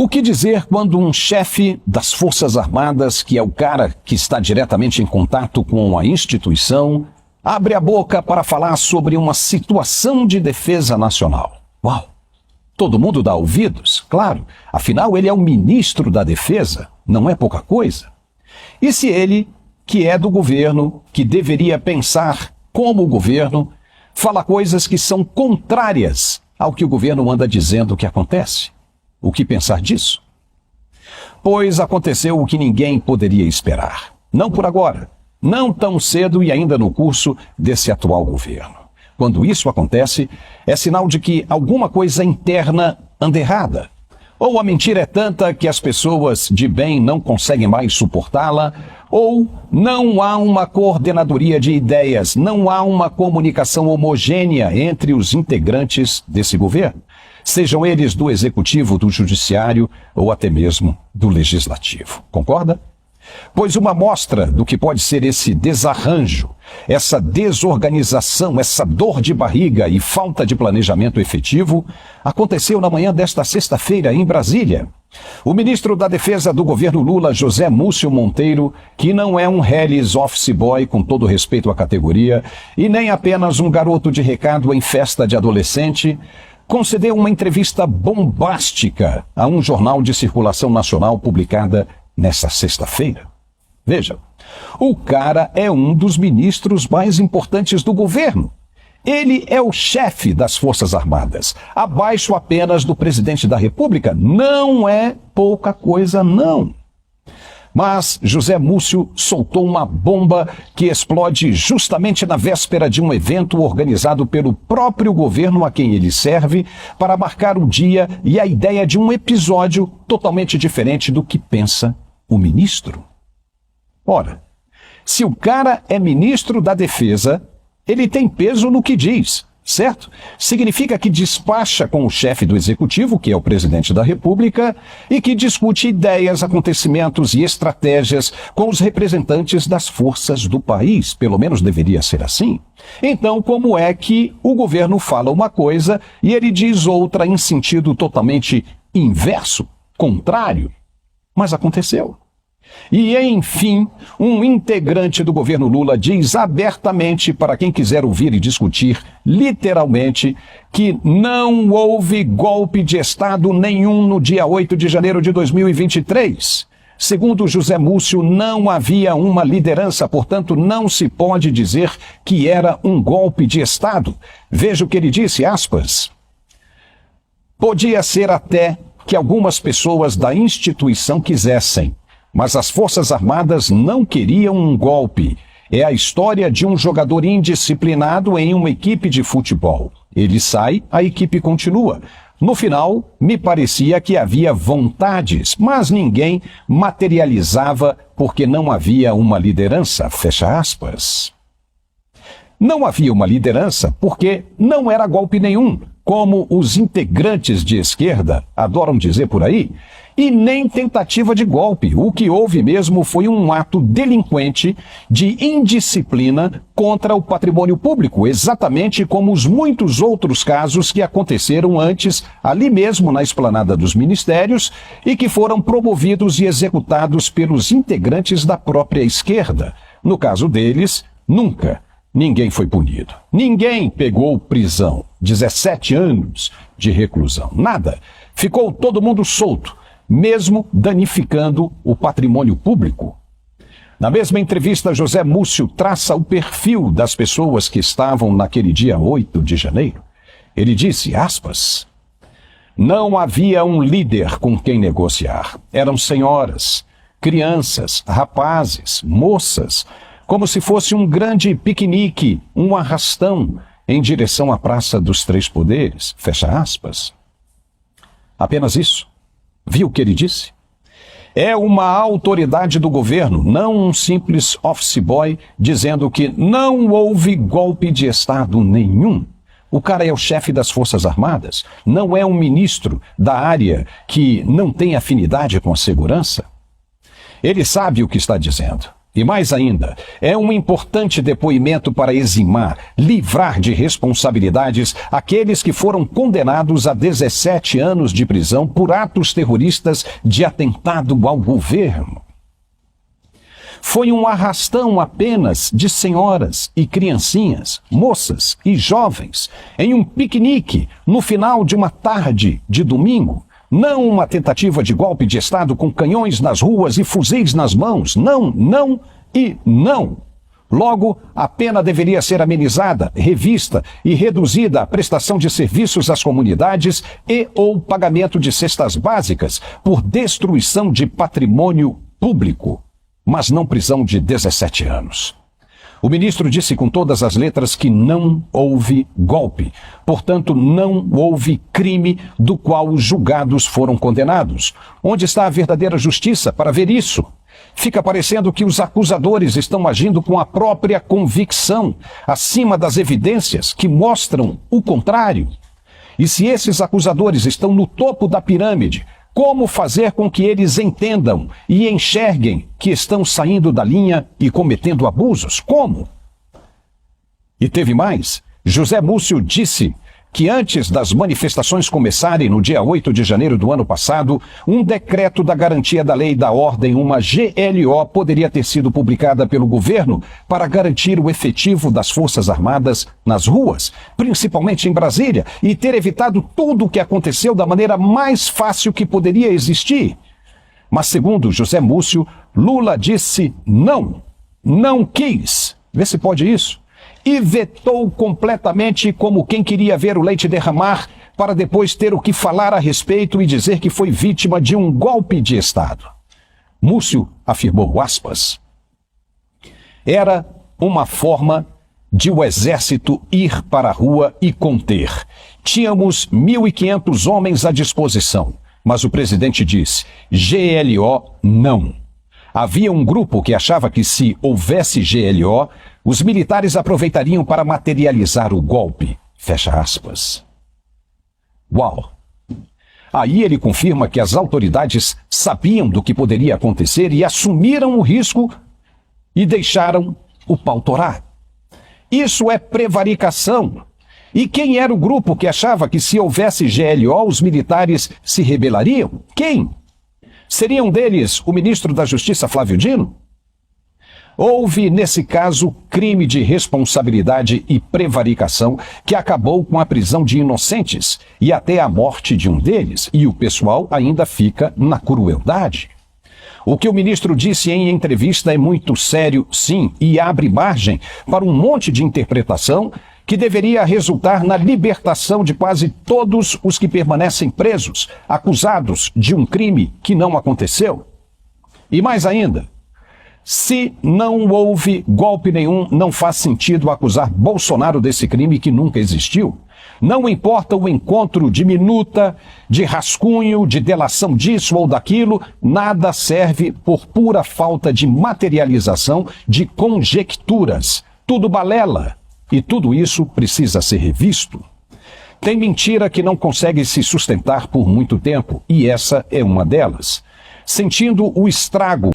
O que dizer quando um chefe das Forças Armadas, que é o cara que está diretamente em contato com a instituição, abre a boca para falar sobre uma situação de defesa nacional? Uau! Todo mundo dá ouvidos, claro, afinal ele é o ministro da Defesa, não é pouca coisa. E se ele, que é do governo, que deveria pensar como o governo, fala coisas que são contrárias ao que o governo anda dizendo que acontece? O que pensar disso? Pois aconteceu o que ninguém poderia esperar. Não por agora, não tão cedo e ainda no curso desse atual governo. Quando isso acontece, é sinal de que alguma coisa interna anda errada. Ou a mentira é tanta que as pessoas de bem não conseguem mais suportá-la, ou não há uma coordenadoria de ideias, não há uma comunicação homogênea entre os integrantes desse governo, sejam eles do executivo, do judiciário ou até mesmo do legislativo. Concorda? Pois uma amostra do que pode ser esse desarranjo, essa desorganização, essa dor de barriga e falta de planejamento efetivo aconteceu na manhã desta sexta-feira em Brasília. O ministro da Defesa do governo Lula, José Múcio Monteiro, que não é um Hellis office boy, com todo respeito à categoria, e nem apenas um garoto de recado em festa de adolescente, concedeu uma entrevista bombástica a um jornal de circulação nacional publicada nesta sexta-feira. Veja, o cara é um dos ministros mais importantes do governo. Ele é o chefe das Forças Armadas, abaixo apenas do presidente da República. Não é pouca coisa, não. Mas José Múcio soltou uma bomba que explode justamente na véspera de um evento organizado pelo próprio governo a quem ele serve para marcar o dia e a ideia de um episódio totalmente diferente do que pensa o ministro. Ora, se o cara é ministro da Defesa, ele tem peso no que diz, certo? Significa que despacha com o chefe do executivo, que é o presidente da República, e que discute ideias, acontecimentos e estratégias com os representantes das forças do país. Pelo menos deveria ser assim. Então, como é que o governo fala uma coisa e ele diz outra em sentido totalmente inverso, contrário? Mas aconteceu. E, enfim, um integrante do governo Lula diz abertamente para quem quiser ouvir e discutir, literalmente, que não houve golpe de Estado nenhum no dia 8 de janeiro de 2023. Segundo José Múcio, não havia uma liderança, portanto, não se pode dizer que era um golpe de Estado. Veja o que ele disse, aspas. Podia ser até que algumas pessoas da instituição quisessem, mas as Forças Armadas não queriam um golpe. É a história de um jogador indisciplinado em uma equipe de futebol. Ele sai, a equipe continua. No final, me parecia que havia vontades, mas ninguém materializava porque não havia uma liderança, fecha aspas. Não havia uma liderança porque não era golpe nenhum, como os integrantes de esquerda adoram dizer por aí, e nem tentativa de golpe. O que houve mesmo foi um ato delinquente de indisciplina contra o patrimônio público, exatamente como os muitos outros casos que aconteceram antes, ali mesmo na esplanada dos ministérios, e que foram promovidos e executados pelos integrantes da própria esquerda. No caso deles, nunca ninguém foi punido. Ninguém pegou prisão. 17 anos de reclusão. Nada. Ficou todo mundo solto, mesmo danificando o patrimônio público. Na mesma entrevista, José Múcio traça o perfil das pessoas que estavam naquele dia 8 de janeiro. Ele disse, aspas, não havia um líder com quem negociar. Eram senhoras, crianças, rapazes, moças, como se fosse um grande piquenique, um arrastão em direção à Praça dos Três Poderes, fecha aspas. Apenas isso. Viu o que ele disse? É uma autoridade do governo, não um simples office boy dizendo que não houve golpe de Estado nenhum. O cara é o chefe das Forças Armadas, não é um ministro da área que não tem afinidade com a segurança. Ele sabe o que está dizendo. E mais ainda, é um importante depoimento para eximar, livrar de responsabilidades aqueles que foram condenados a 17 anos de prisão por atos terroristas de atentado ao governo. Foi um arrastão apenas de senhoras e criancinhas, moças e jovens, em um piquenique no final de uma tarde de domingo. Não uma tentativa de golpe de Estado com canhões nas ruas e fuzis nas mãos. Não, não e não. Logo, a pena deveria ser amenizada, revista e reduzida à prestação de serviços às comunidades e ou pagamento de cestas básicas por destruição de patrimônio público, mas não prisão de 17 anos. O ministro disse com todas as letras que não houve golpe, portanto não houve crime do qual os julgados foram condenados. Onde está a verdadeira justiça para ver isso? Fica parecendo que os acusadores estão agindo com a própria convicção, acima das evidências que mostram o contrário. E se esses acusadores estão no topo da pirâmide, como fazer com que eles entendam e enxerguem que estão saindo da linha e cometendo abusos? Como? E teve mais. José Múcio disse que antes das manifestações começarem no dia 8 de janeiro do ano passado, um decreto da garantia da lei e da ordem, uma GLO, poderia ter sido publicada pelo governo para garantir o efetivo das Forças Armadas nas ruas, principalmente em Brasília, e ter evitado tudo o que aconteceu da maneira mais fácil que poderia existir. Mas, segundo José Múcio, Lula disse não, não quis. Vê se pode isso. E vetou completamente, como quem queria ver o leite derramar, para depois ter o que falar a respeito e dizer que foi vítima de um golpe de Estado. Múcio afirmou, aspas, era uma forma de o exército ir para a rua e conter. Tínhamos 1.500 homens à disposição, mas o presidente disse, GLO não. Havia um grupo que achava que se houvesse GLO, os militares aproveitariam para materializar o golpe. Fecha aspas. Uau! Aí ele confirma que as autoridades sabiam do que poderia acontecer e assumiram o risco e deixaram o pau torar. Isso é prevaricação. E quem era o grupo que achava que se houvesse GLO, os militares se rebelariam? Quem? Seria um deles o ministro da Justiça, Flávio Dino? Houve, nesse caso, crime de responsabilidade e prevaricação que acabou com a prisão de inocentes e até a morte de um deles, e o pessoal ainda fica na crueldade. O que o ministro disse em entrevista é muito sério, sim, e abre margem para um monte de interpretação que deveria resultar na libertação de quase todos os que permanecem presos, acusados de um crime que não aconteceu. E mais ainda, se não houve golpe nenhum, não faz sentido acusar Bolsonaro desse crime que nunca existiu. Não importa o encontro de minuta, de rascunho, de delação disso ou daquilo, nada serve por pura falta de materialização de conjecturas. Tudo balela. E tudo isso precisa ser revisto. Tem mentira que não consegue se sustentar por muito tempo, e essa é uma delas. Sentindo o estrago